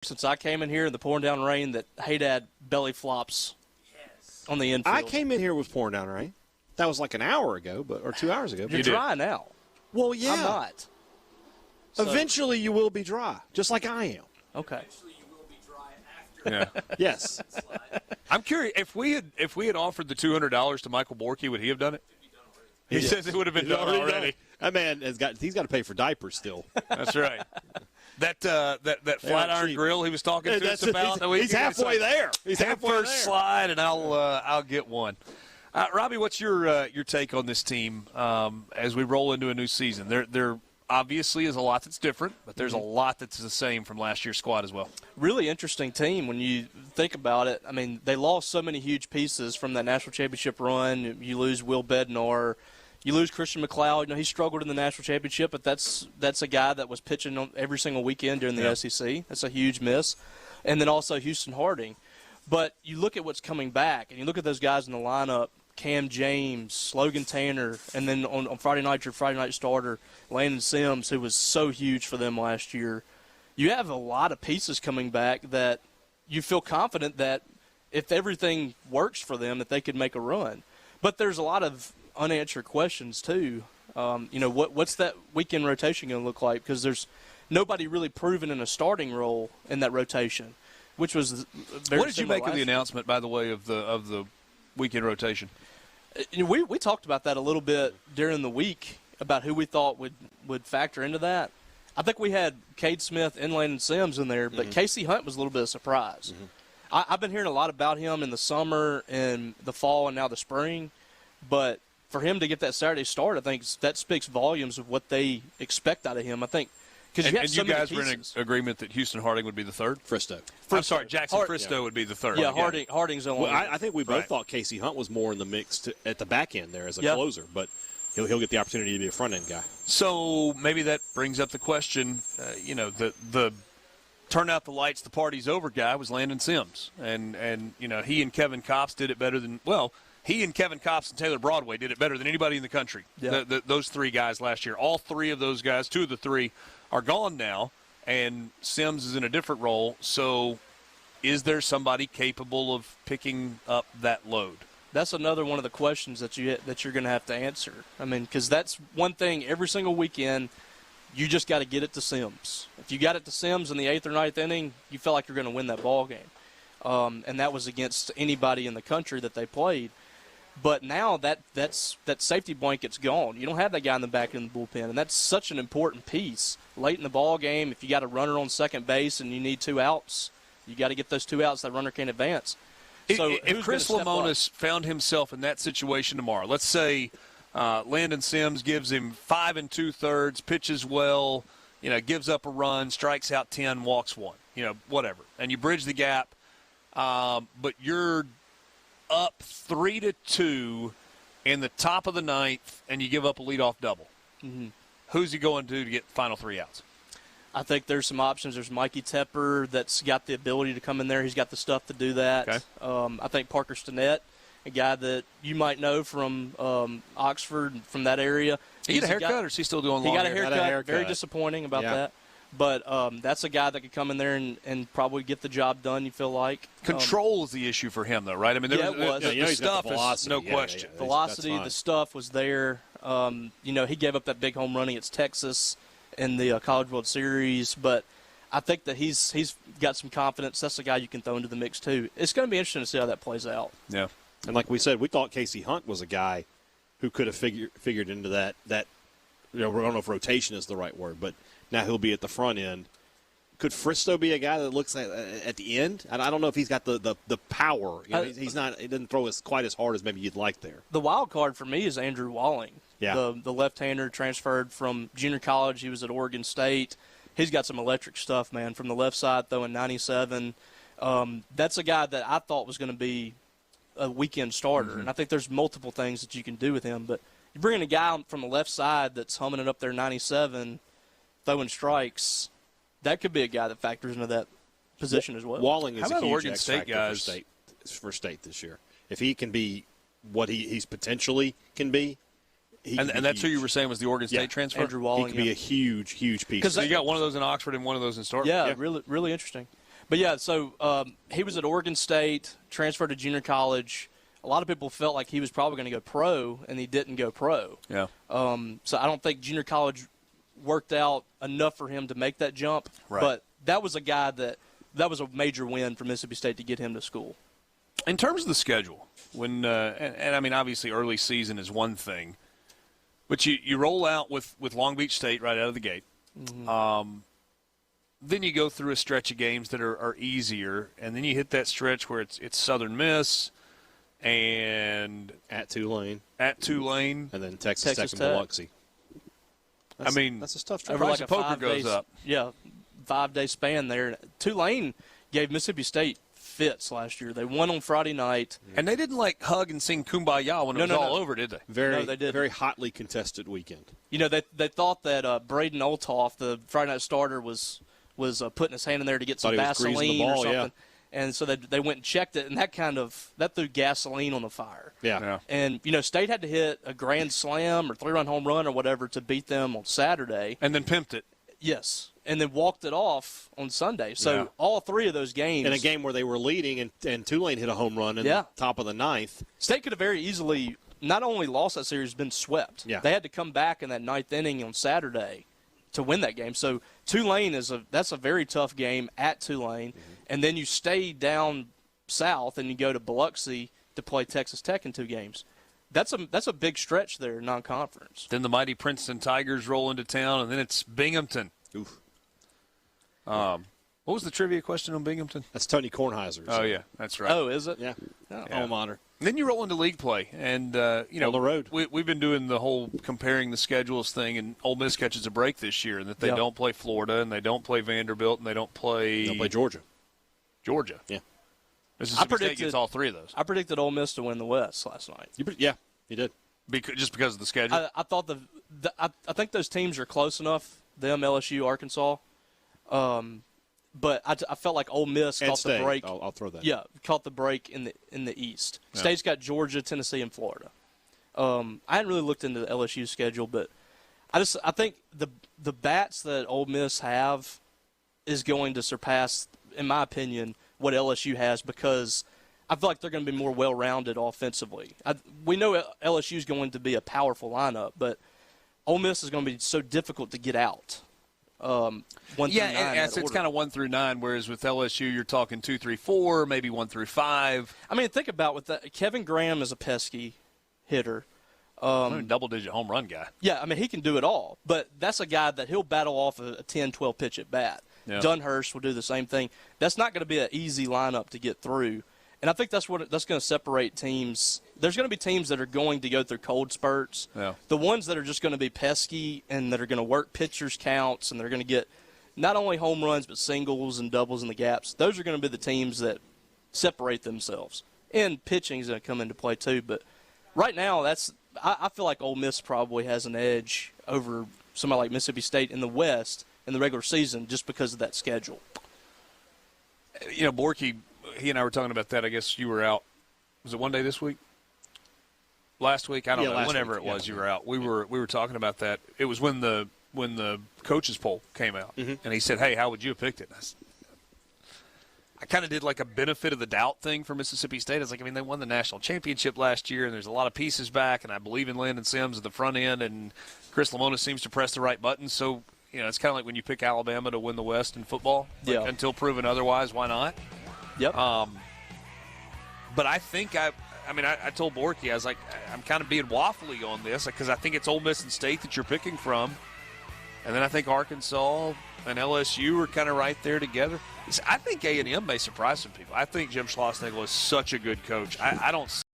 since I came in here in the pouring down rain that Hadad belly flops on the infield. I came in here with pouring down rain. That was like an hour ago, or 2 hours ago. You're dry now. Well, yeah. I'm not. Eventually you will be dry, just like I am. Okay. Eventually you will be dry after. Yeah. Yes. I'm curious, if we had offered the $200 to Michael Borky, would he have done it? He says it would have been done already. That man he's got to pay for diapers still. That's right. That flat iron grill he was talking to us about. He's halfway there. He's halfway there. First slide, and I'll get one. Robbie, what's your take on this team as we roll into a new season? There obviously is a lot that's different, but there's a lot that's the same from last year's squad as well. Really interesting team when you think about it. I mean, they lost so many huge pieces from that national championship run. You lose Will Bednar. You lose Christian McLeod. You know, he struggled in the national championship, but that's a guy that was pitching on every single weekend during the SEC. That's a huge miss. And then also Houston Harding. But you look at what's coming back, and you look at those guys in the lineup, Cam James, Logan Tanner, and then on Friday night, your Friday night starter, Landon Sims, who was so huge for them last year. You have a lot of pieces coming back that you feel confident that if everything works for them, that they could make a run. But there's a lot of unanswered questions too. What's that weekend rotation going to look like? Because there's nobody really proven in a starting role in that rotation, which was very. What did you make of the announcement, by the way, of the weekend rotation? We talked about that a little bit during the week about who we thought would factor into that. I think we had Cade Smith and Landon Sims in there, but Casey Hunt was a little bit of a surprise. I've been hearing a lot about him in the summer and the fall and now the spring, but for him to get that Saturday start, I think that speaks volumes of what they expect out of him. I think because you guys were in agreement that Houston Harding would be the third? Fristow. I'm sorry, Jackson Fristow would be the third. Yeah, Harding's the one. Well, I think we both thought Casey Hunt was more in the mix at the back end there as a closer, but he'll get the opportunity to be a front end guy. So maybe that brings up the question. The turn out the lights, the party's over guy was Landon Sims, and he and Kevin Kopps did it better than He and Kevin Kopps and Taylor Broadway did it better than anybody in the country. Yeah. Those three guys last year. All three of those guys, two of the three, are gone now, and Sims is in a different role. So is there somebody capable of picking up that load? That's another one of the questions that you're going to have to answer. I mean, because that's one thing every single weekend, you just got to get it to Sims. If you got it to Sims in the 8th or 9th inning, you feel like you're going to win that ball game. And that was against anybody in the country that they played. But now that safety blanket's gone. You don't have that guy in the back in the bullpen, and that's such an important piece. Late in the ball game, if you got a runner on second base and you need 2 outs, you got to get those 2 outs. That runner can't advance. So if Chris Lemonis found himself in that situation tomorrow, let's say Landon Sims gives him 5 2/3, pitches well, gives up a run, strikes out 10, walks 1, whatever, and you bridge the gap, but you're up 3-2 in the top of the 9th, and you give up a leadoff double. Mm-hmm. Who's he going to get the final 3 outs? I think there's some options. There's Mikey Tepper that's got the ability to come in there. He's got the stuff to do that. Okay. I think Parker Stinnett, a guy that you might know from Oxford, from that area. He got a haircut, or is he still doing long hair? He got a haircut. Very disappointing about that. But that's a guy that could come in there and probably get the job done, you feel like. Control is the issue for him, though, right? I mean, it was. The stuff is no question. Velocity, the stuff was there. He gave up that big home run against Texas in the College World Series. But I think that he's got some confidence. That's the guy you can throw into the mix, too. It's going to be interesting to see how that plays out. Yeah. And like we said, we thought Casey Hunt was a guy who could have figured into that I don't know if rotation is the right word, but now he'll be at the front end. Could Fristow be a guy that looks at the end? I don't know if he's got the power. He's not. He doesn't throw quite as hard as maybe you'd like there. The wild card for me is Andrew Walling. Yeah. The left-hander transferred from junior college. He was at Oregon State. He's got some electric stuff, man, from the left side throwing 97. That's a guy that I thought was going to be a weekend starter, and I think there's multiple things that you can do with him. But you bring in a guy from the left side that's humming it up there 97, throwing strikes, that could be a guy that factors into that position as well. Walling is a huge Oregon X State factor guys for state this year. If he can be what he's potentially can be, and that's who you were saying was the Oregon State transfer? Andrew Walling. He could be a huge piece. So you got one of those in Oxford and one of those in Starkville. Yeah, really, really interesting. But yeah, so he was at Oregon State, transferred to junior college. A lot of people felt like he was probably going to go pro, and he didn't go pro. Yeah. So I don't think junior college worked out enough for him to make that jump. Right. But that was a guy that was a major win for Mississippi State to get him to school. In terms of the schedule, when and I mean, obviously early season is one thing, but you roll out with Long Beach State right out of the gate. Mm-hmm. Then you go through a stretch of games that are easier, and then you hit that stretch where it's Southern Miss and At Tulane. And And then Texas Tech and Tech. Biloxi. I mean, That's a tough Over trip. price of poker goes up. Yeah, 5-day span there. Tulane gave Mississippi State fits last year. They won on Friday night. and they didn't like hug and sing Kumbaya when it was all over, did they? Very, No, they didn't. very hotly contested weekend. You know, they thought that Braden Olthoff, the Friday night starter, was putting his hand in there to get some Thought he was greasing the Vaseline or ball, something. yeah. And so they went and checked it, and that threw gasoline on the fire. Yeah. And, you know, State had to hit a grand slam or 3-run home run or whatever to beat them on Saturday. And then pimped it. Yes. And then walked it off on Sunday. So Yeah. all three of those games. In a game where they were leading and Tulane hit a home run in Yeah. the top of the ninth. State could have very easily not only lost that series, been swept. Yeah. They had to come back in that ninth inning on Saturday to win that game. So Tulane that's a very tough game at Tulane. And then you stay down south and you go to Biloxi to play Texas Tech in 2 games. That's a big stretch there, non-conference. Then the mighty Princeton Tigers roll into town, and then it's Binghamton. Oof. What was the trivia question on Binghamton? That's Tony Kornheiser's. Oh, yeah, that's right. Oh, is it? Yeah. Oh. Yeah. Alma mater. Then you roll into league play, and you know, On the road. We've been doing the whole comparing the schedules thing, and Ole Miss catches a break this year, and that they Yeah. don't play Florida, and they don't play Vanderbilt, and they don't play They'll play Georgia. Georgia. Yeah. Mississippi State gets all 3 of those. I predicted Ole Miss to win the West last night. Yeah, you did. Just because of the schedule. I thought I think those teams are close enough. Them, LSU, Arkansas. But I felt like Ole Miss And caught State. the break. I'll throw that. Yeah, caught the break in the East. Yeah. State's got Georgia, Tennessee, and Florida. I hadn't really looked into the LSU schedule, but I think the bats that Ole Miss have is going to surpass, in my opinion, what LSU has, because I feel like they're going to be more well-rounded offensively. We know LSU is going to be a powerful lineup, but Ole Miss is going to be so difficult to get out. 1 through 9. and it's kind of 1 through 9, whereas with LSU you're talking 2, 3, 4, maybe 1 through 5. I mean, think about with that. Kevin Graham is a pesky hitter. Double-digit home run guy. Yeah, I mean, he can do it all. But that's a guy that he'll battle off a 10, 12 pitch at bat. Yeah. Dunhurst will do the same thing. That's not going to be an easy lineup to get through. And I think that's going to separate teams. There's going to be teams that are going to go through cold spurts. Yeah. The ones that are just going to be pesky and that are going to work pitchers' counts and they're going to get not only home runs but singles and doubles in the gaps, those are going to be the teams that separate themselves. And pitching is going to come into play too. But right now, I feel like Ole Miss probably has an edge over somebody like Mississippi State in the West in the regular season just because of that schedule. You know, Borky, he and I were talking about that. I guess you were out. Was it one day this week? Last week? I don't know. Whenever it was, you were out. We were talking about that. It was when the coaches poll came out, and he said, "Hey, how would you have picked it?" I kind of did like a benefit of the doubt thing for Mississippi State. I was like, I mean, they won the national championship last year, and there's a lot of pieces back, and I believe in Landon Sims at the front end, and Chris Lamona seems to press the right buttons. So, you know, it's kind of like when you pick Alabama to win the West in football. Like, Yeah. Until proven otherwise, why not? Yep. But I think I told Borky, I was like, I'm kind of being waffly on this because I think it's Ole Miss and State that you're picking from. And then I think Arkansas and LSU are kind of right there together. I think A&M may surprise some people. I think Jim Schlossnagle is such a good coach. I don't